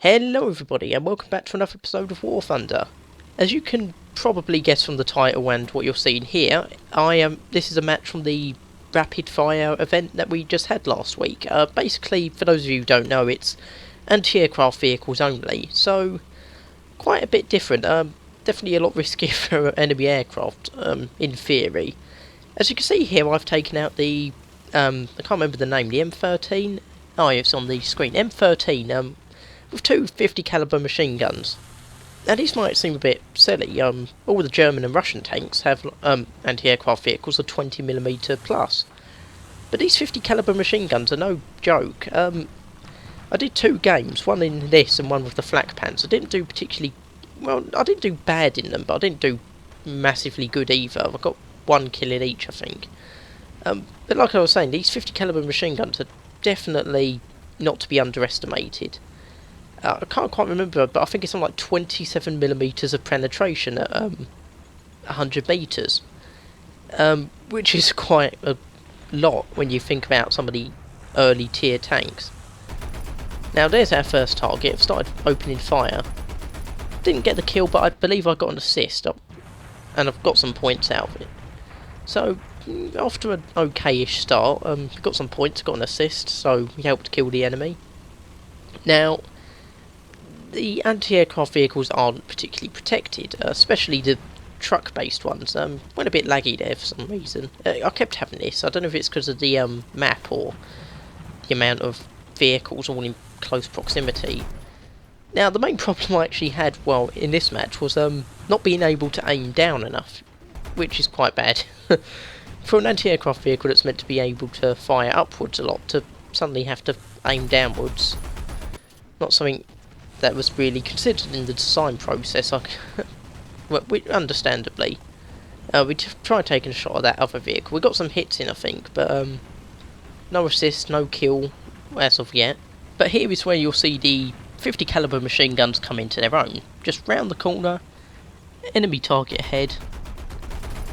Hello everybody and welcome back to another episode of War Thunder. As you can probably guess from the title and what you're seeing here, this is a match from the Rapidfire event that we just had last week. Basically, for those of you who don't know, it's anti-aircraft vehicles only, so quite a bit different. Definitely a lot riskier for enemy aircraft, in theory. As you can see here, I've taken out the, I can't remember the name, the M13? Oh, it's on the screen. M13, with two 50 caliber machine guns. Now these might seem a bit silly. All the German and Russian tanks have anti-aircraft vehicles of 20mm plus, but these 50 caliber machine guns are no joke. I did two games, one in this and one with the flak pants. I didn't do particularly well. I didn't do bad in them, but I didn't do massively good either. I got one kill in each, I think. But like I was saying, these 50 caliber machine guns are definitely not to be underestimated. I can't quite remember, but I think it's on like 27mm of penetration at 100 metres, which is quite a lot when you think about some of the early tier tanks. Now there's our first target. I've started opening fire. Didn't get the kill, but I believe I got an assist, and I've got some points out of it. So after an okay-ish start, got some points, got an assist, so we helped kill the enemy. Now, the anti-aircraft vehicles aren't particularly protected, especially the truck-based ones. Went a bit laggy there for some reason. I kept having this. I don't know if it's because of the map or the amount of vehicles all in close proximity. Now, the main problem I actually had, well, in this match was not being able to aim down enough, which is quite bad. For an anti-aircraft vehicle that's meant to be able to fire upwards a lot, to suddenly have to aim downwards, not something that was really considered in the design process. Well, understandably, we tried taking a shot at that other vehicle. We got some hits in, I think, but no assist, no kill as of yet. But here is where you'll see the 50 caliber machine guns come into their own. Just round the corner, enemy target ahead,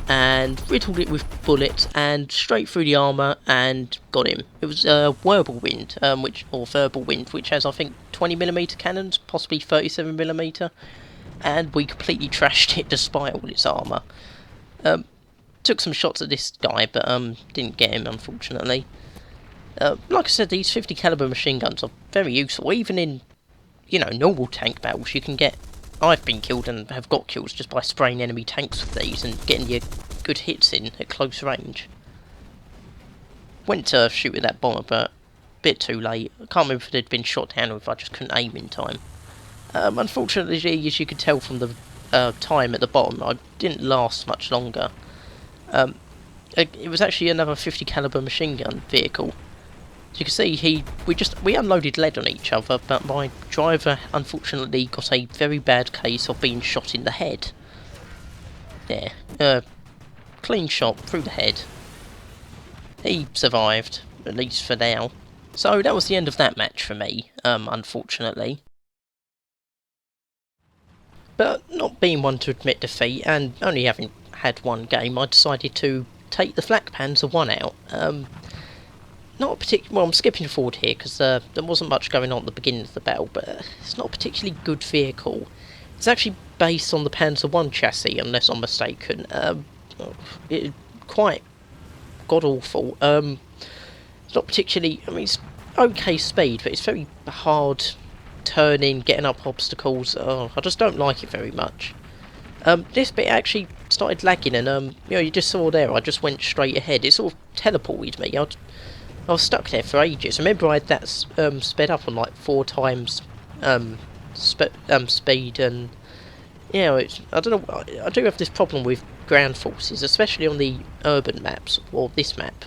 and riddled it with bullets and straight through the armour and got him. It was a whirlwind, verbal wind, which has I think 20mm cannons, possibly 37mm, and we completely trashed it despite all its armour. Took some shots at this guy, but didn't get him, unfortunately. Like I said, these 50 caliber machine guns are very useful, even in, normal tank battles. You can get, I've been killed and have got kills just by spraying enemy tanks with these and getting your good hits in at close range. Went to shoot with that bomber, but a bit too late. I can't remember if it had been shot down or if I just couldn't aim in time. Unfortunately, as you could tell from the time at the bottom, I didn't last much longer. It was actually another 50 caliber machine gun vehicle. As you can see, we unloaded lead on each other, but my driver unfortunately got a very bad case of being shot in the head. There, clean shot through the head. He survived, at least for now. So that was the end of that match for me, unfortunately. But not being one to admit defeat, and only having had one game, I decided to take the Flak Panzer 1 out. Not a particular. Well, I'm skipping forward here because there wasn't much going on at the beginning of the battle, but it's not a particularly good vehicle. It's actually based on the Panzer 1 chassis, unless I'm mistaken. It's quite god-awful. It's not particularly. I mean, it's okay speed, but it's very hard turning, getting up obstacles. Oh, I just don't like it very much. This bit actually started lagging, and you just saw there. I just went straight ahead. It sort of teleported me. I was stuck there for ages. Remember, I had that sped up on like 4 times speed, and I don't know. I do have this problem with ground forces, especially on the urban maps or this map,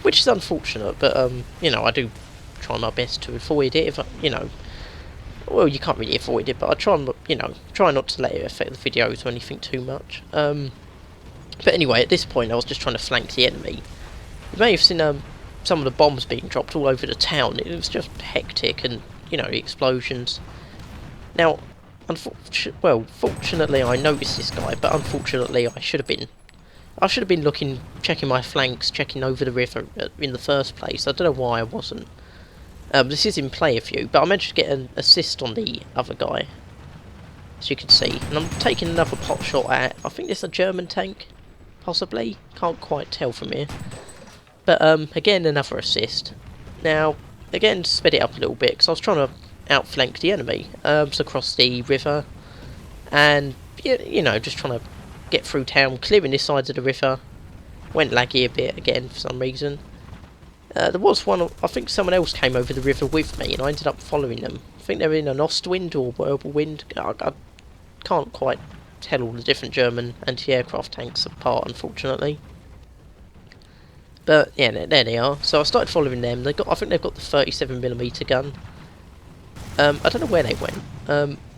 which is unfortunate. But I do try my best to avoid it. If well, you can't really avoid it, but I try not to let it affect the videos or anything too much. But anyway, at this point, I was just trying to flank the enemy. You may have seen some of the bombs being dropped all over the town. It was just hectic, and explosions. Now, fortunately I noticed this guy, but unfortunately I should have been looking, checking my flanks, checking over the river in the first place. I don't know why I wasn't. This is in player view, but I managed to get an assist on the other guy, as you can see. And I'm taking another pot shot at, I think it's a German tank, possibly. Can't quite tell from here. But again, another assist. Now, again, sped it up a little bit, because I was trying to outflank the enemy. So across the river, and, you know, just trying to get through town, clearing this side of the river. Went laggy a bit again for some reason. There was one, I think someone else came over the river with me, and I ended up following them. I think they're in an Ostwind or Whirlwind. I can't quite tell all the different German anti-aircraft tanks apart, unfortunately. But yeah, there they are. So I started following them. I think they've got the 37mm gun. I don't know where they went,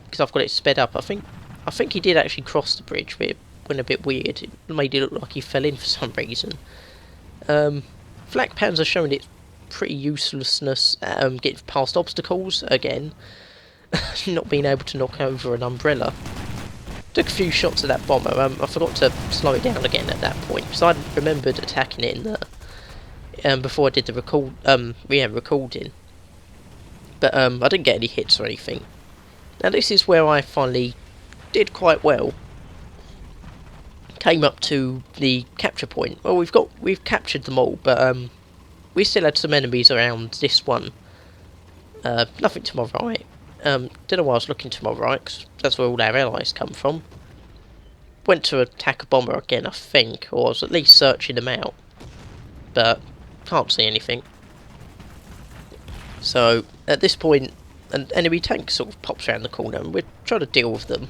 because I've got it sped up. I think he did actually cross the bridge, but it went a bit weird. It made it look like he fell in for some reason. Flak Panzer showing its pretty uselessness getting past obstacles again. Not being able to knock over an umbrella. Took a few shots at that bomber. I forgot to slow it down again at that point, because I remembered attacking it in the, before I did the recording. But I didn't get any hits or anything. Now this is where I finally did quite well. Came up to the capture point. Well, we've captured them all, but we still had some enemies around this one. Nothing to my right. Don't know why I was looking to my right, because that's where all our allies come from. Went to attack a bomber again, I think, or I was at least searching them out, but can't see anything. So at this point, an enemy tank sort of pops around the corner, and we're trying to deal with them.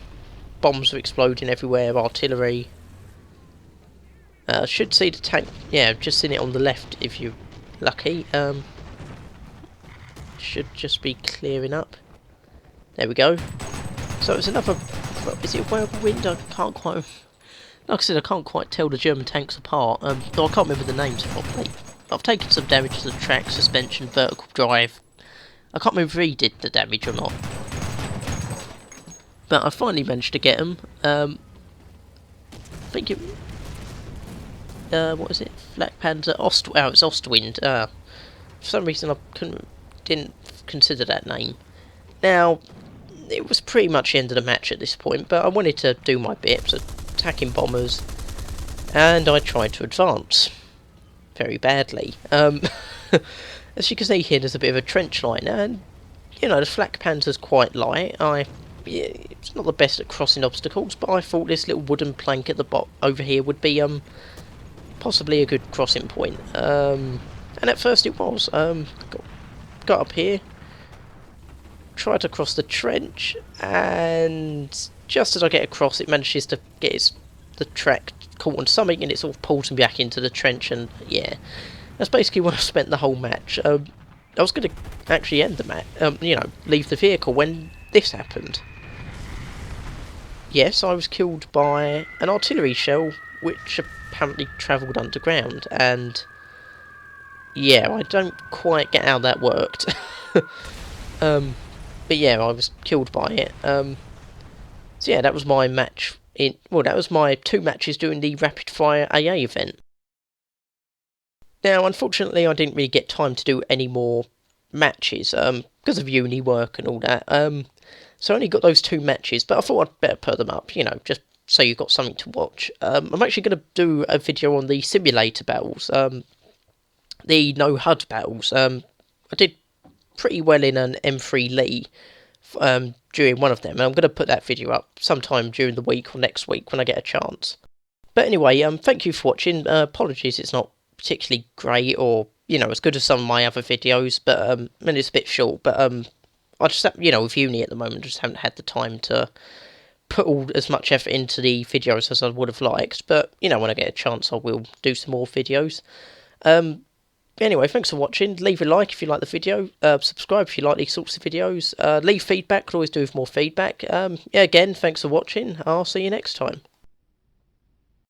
Bombs are exploding everywhere, artillery. Should see the tank, yeah, just seen it on the left if you're lucky. Should just be clearing up. There we go. So it's another, is it Whirlwind? I can't quite, like I said, I can't quite tell the German tanks apart, though I can't remember the names properly. I've taken some damage to the track, suspension, vertical drive. I can't remember if he did the damage or not. But I finally managed to get him. I think it, what was it? Flak Panzer it's Ostwind. For some reason I didn't consider that name. Now, it was pretty much the end of the match at this point, but I wanted to do my bit, so attacking bombers, and I tried to advance. Very badly. As you can see here, there's a bit of a trench line, and, you know, the Flak Panzer's quite light. It's not the best at crossing obstacles, but I thought this little wooden plank at the bottom over here would be, possibly a good crossing point. And at first it was. Got up here, tried to cross the trench, and just as I get across, it manages to get the track caught on something, and it sort of pulls me back into the trench, and yeah, that's basically where I spent the whole match. I was going to actually end the match, you know, leave the vehicle when this happened. Yes, I was killed by an artillery shell, which apparently travelled underground, and yeah, I don't quite get how that worked. But yeah, I was killed by it. So yeah, that was my match. That was my 2 matches during the Rapidfire AA event. Now, unfortunately, I didn't really get time to do any more matches, because of uni work and all that. So I only got those 2 matches, but I thought I'd better put them up, you know, just so you've got something to watch. I'm actually going to do a video on the simulator battles, the no HUD battles. I did pretty well in an M3 Lee during one of them, and I'm going to put that video up sometime during the week or next week when I get a chance. But anyway, thank you for watching. Apologies it's not particularly great or, you know, as good as some of my other videos, but I mean, it's a bit short, but I just, you know, with uni at the moment, just haven't had the time to put as much effort into the videos as I would have liked, but, you know, when I get a chance I will do some more videos. Anyway, thanks for watching. Leave a like if you like the video, subscribe if you like these sorts of videos, leave feedback, could always do with more feedback. Yeah, again, thanks for watching, I'll see you next time.